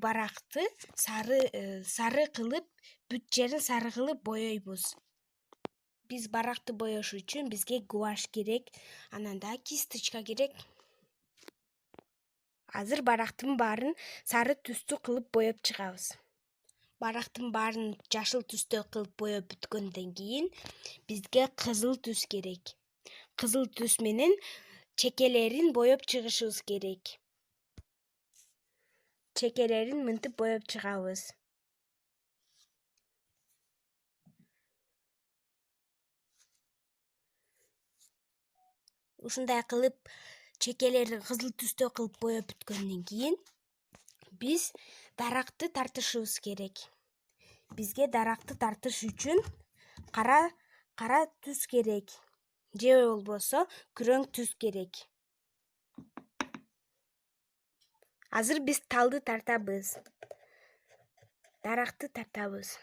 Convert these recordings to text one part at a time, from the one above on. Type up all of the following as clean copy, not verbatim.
баракты сары кылып, бүт жерин сары кылып боёйбуз. Биз баракты боёш үчүн бизге гуашь керек, анан да кисточка керек. Азыр барактын баарын сары түстүү кылып боёп чыгабыз. Барактын баарын жашыл түстө кылып боёп бүткөндөн кийин бизге кызыл түс керек. Кызыл түс менен чекелерин боёп чыгышыбыз керек. Чекелерин мынтип боёп чыгабыз. Ушундай кылып чекелерин кызыл түстө кылып боёп бүткөндөн кийин биз даракты тартышыбыз керек. Бизге даракты тартыш үчүн кара түс керек. Же болбосо күрөң түс керек. Азыр биз талды тартабыз. Даракты тартабыз.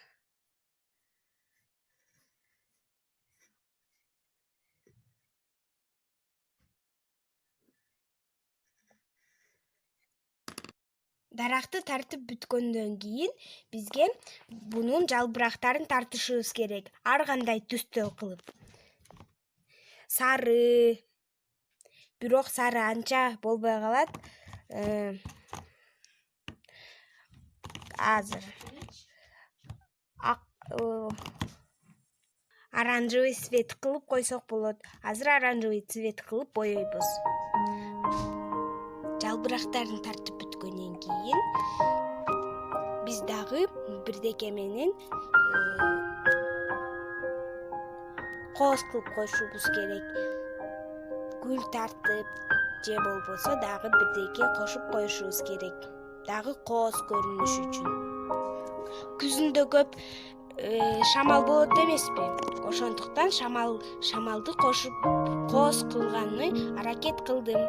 Даракты тартып бүткөндөн кийин бизге бунун жалбырактарын тартышыбыз керек. Ар кандай түстө кылып. Сары, бирок сары анча болбой калат. Азыр оранжевый цвет кылып койсок болот. Азыр оранжевый цвет кылып боёйбуз. Жалбырактарын тартып бүткөндөн кийин биз дагы бирдеке менен кооз кылып коюшубуз керек. Гүл тартып же болбосо дагы бирдеке кошуп коюшубуз керек. Дагы кооз көрүнүш үчүн. Күзүндө көп шамал болот эмеспи? Ошондуктан шамалды кошуп кооз кылганны аракет кылдым.